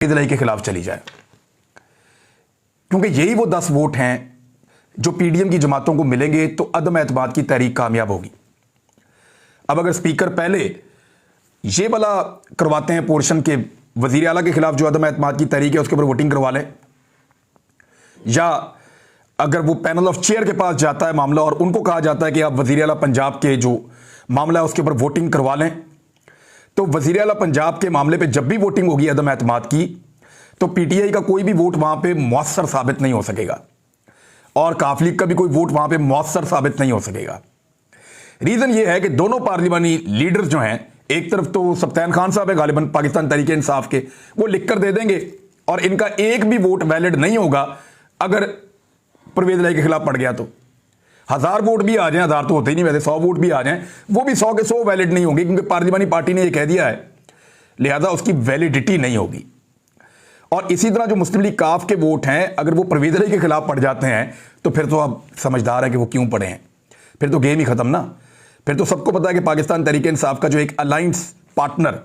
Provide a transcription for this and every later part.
दिलाई के खिलाफ चली जाए, क्योंकि यही वो 10 वोट हैं जो पीडीएम की जमातों को मिलेंगे तो अदम एतमाद की तहरीक कामयाब होगी। अब अगर स्पीकर पहले ये वाला करवाते हैं पोर्शन के वजीर आला के खिलाफ जो अदम एतमाद की तहरीक है उसके ऊपर वोटिंग करवा लें, या अगर वो पैनल ऑफ चेयर के पास जाता है मामला और उनको कहा जाता है कि आप वजीर आला पंजाब के जो मामला है उसके ऊपर वोटिंग करवा लें, तो वजीर आला पंजाब के मामले पे जब भी वोटिंग होगी अदम एतमाद की तो पीटीआई का कोई भी वोट वहां पे मौसर साबित नहीं हो सकेगा और काफ लीग का भी कोई वोट वहां पे मौसर साबित नहीं हो सकेगा। रीजन ये है कि दोनों पार्लिमानी लीडर्स जो हैं, एक तरफ तो सब्तैन खान साहब है गालिबन पाकिस्तान तहरीक इंसाफ के, वो लिखकर दे देंगे और इनका एक भी वोट वैलिड नहीं होगा अगर परवेज इलाही के खिलाफ पड़ गया तो। 1000 वोट भी आ जाएं, 1000 तो होते ही नहीं, वैसे 100 वोट भी आ जाएं, वो भी 100 के 100 वैलिड नहीं होंगे क्योंकि पार्लिमानी पार्टी ने यह कह दिया है, लिहाजा उसकी वैलिडिटी नहीं होगी। और इसी तरह जो मुस्लिम लीग काफ के वोट हैं अगर वो परवेज इलाही के खिलाफ पड़ जाते हैं तो फिर तो आप समझदार है कि वो क्यों पड़े हैं, फिर तो गेम ही खत्म ना। फिर तो सबको पता है कि पाकिस्तान तहरीक इंसाफ का जो एक अलायंस पार्टनर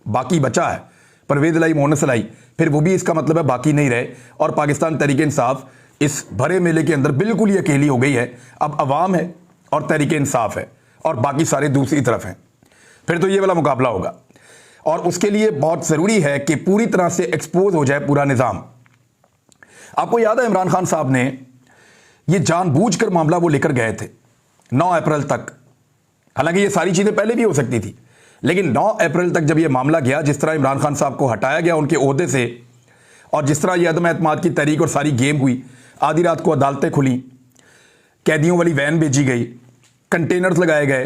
बाकी बचा है परवेज इलाही मोहन इलाही, फिर वो भी इसका मतलब है बाकी नहीं रहे और पाकिस्तान तहरीक इंसाफ इस भरे मेले के अंदर बिल्कुल ही अकेली हो गई है। अब अवाम है और तहरीक इंसाफ है और बाकी सारे दूसरी तरफ हैं, फिर तो ये वाला मुकाबला होगा। और उसके लिए बहुत ज़रूरी है कि पूरी तरह से एक्सपोज हो जाए पूरा निज़ाम। आपको याद है इमरान खान साहब ने ये जानबूझकर मामला वो लेकर गए थे 9 अप्रैल तक, हालांकि ये सारी चीज़ें पहले भी हो सकती थी, लेकिन 9 अप्रैल तक जब ये मामला गया, जिस तरह इमरान खान साहब को हटाया गया उनके ओहदे से और जिस तरह ये अदम एतमाद की तहरीक और सारी गेम हुई, आधी रात को अदालतें खुली, कैदियों वाली वैन भेजी गई, कंटेनर्स लगाए गए,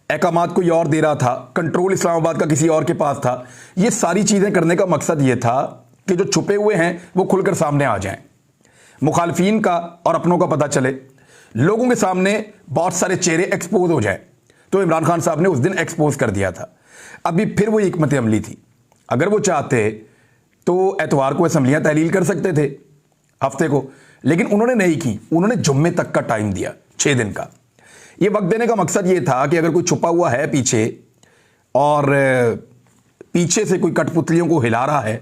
अहकामात कोई और दे रहा था, कंट्रोल इस्लामाबाद का किसी और के पास था। ये सारी चीज़ें करने का मकसद ये था कि जो छुपे हुए हैं वो खुलकर सामने आ जाएं, मुखालफीन का और अपनों का पता चले, लोगों के सामने बहुत सारे चेहरे एक्सपोज हो जाए। तो इमरान खान साहब ने उस दिन एक्सपोज कर दिया था। अभी फिर वो हिकमत अमली थी, अगर वो चाहते तो एतवार को असम्बलियाँ तहलील कर सकते थे हफ्ते को, लेकिन उन्होंने नहीं की, उन्होंने जुम्मे तक का टाइम दिया, 6 दिन का। ये वक्त देने का मकसद ये था कि अगर कोई छुपा हुआ है पीछे और पीछे से कोई कठपुतलियों को हिला रहा है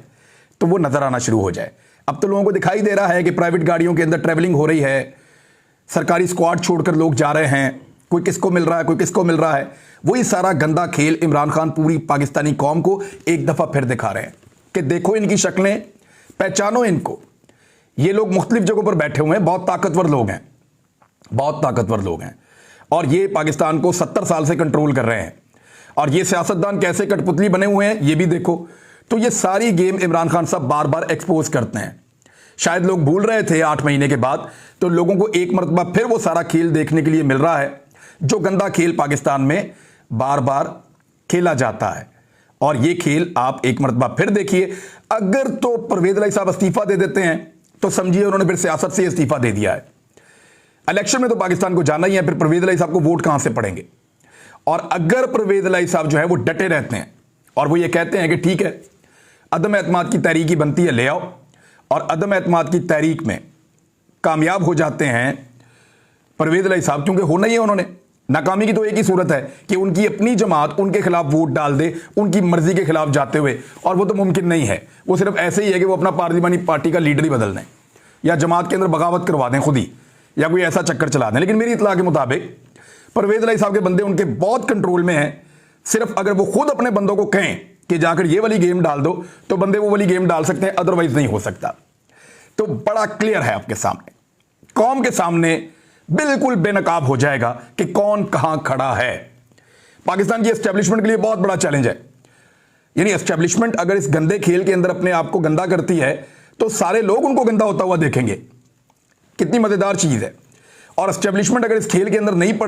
तो वो नजर आना शुरू हो जाए। अब तो लोगों को दिखाई दे रहा है कि प्राइवेट गाड़ियों के अंदर ट्रैवलिंग हो रही है, सरकारी स्क्वाड छोड़कर लोग जा रहे हैं, कोई किसको मिल रहा है, कोई किसको मिल रहा है। वही सारा गंदा खेल इमरान खान पूरी पाकिस्तानी कौम को एक दफा फिर दिखा रहे हैं कि देखो इनकी शक्लें, पहचानो इनको। ये लोग मुख्तलिफ जगहों पर बैठे हुए हैं, बहुत ताकतवर लोग हैं, बहुत ताकतवर लोग हैं और ये पाकिस्तान को 70 साल से कंट्रोल कर रहे हैं। और ये सियासतदान कैसे कठपुतली बने हुए हैं ये भी देखो। तो ये सारी गेम इमरान खान साहब बार बार एक्सपोज करते हैं। शायद लोग भूल रहे थे 8 महीने के बाद, तो लोगों को एक मरतबा फिर वो सारा खेल देखने के लिए मिल रहा है जो गंदा खेल पाकिस्तान में बार बार खेला जाता है। और ये खेल आप एक मरतबा फिर देखिए। अगर तो परवेज इलाही साहब इस्तीफा दे देते हैं तो समझिए उन्होंने फिर सियासत से इस्तीफा दे दिया है। इलेक्शन में तो पाकिस्तान को जाना ही है, फिर परवेज इलाही साहब को वोट कहां से पड़ेंगे। और अगर परवेज इलाही साहब जो है वो डटे रहते हैं और वो ये कहते हैं कि ठीक है अदम एतमाद की तहरीक ही बनती है, ले आओ, और अदम एतमाद की तहरीक में कामयाब हो जाते हैं परवेज इलाही साहब, क्योंकि होना ही है उन्होंने। नाकामी की तो एक ही सूरत है कि उनकी अपनी जमात उनके खिलाफ वोट डाल दे उनकी मर्जी के खिलाफ जाते हुए, और वो तो मुमकिन नहीं है। वो सिर्फ ऐसे ही है कि वो अपना पार्लिमानी पार्टी का लीडर ही बदल दें या जमात के अंदर बगावत करवा दें खुद ही, या कोई ऐसा चक्कर चला दें। लेकिन मेरी इत्तला के मुताबिक परवेज इलाही साहब के बंदे उनके बहुत कंट्रोल में हैं। सिर्फ अगर वो खुद अपने बंदों को कहें कि जाकर ये वाली गेम डाल दो तो बंदे वो वाली गेम डाल सकते हैं, अदरवाइज नहीं हो सकता। तो बड़ा क्लियर है आपके सामने, कौम के सामने बिल्कुल बेनकाब हो जाएगा कि कौन कहां खड़ा है। पाकिस्तान की एस्टेब्लिशमेंट के लिए बहुत बड़ा चैलेंज है। यानी एस्टेब्लिशमेंट अगर इस गंदे खेल के अंदर अपने आप को गंदा करती है तो सारे लोग उनको गंदा होता हुआ देखेंगे। कितनी मजेदार चीज है। और एस्टेब्लिशमेंट अगर इस खेल के अंदर नहीं पड़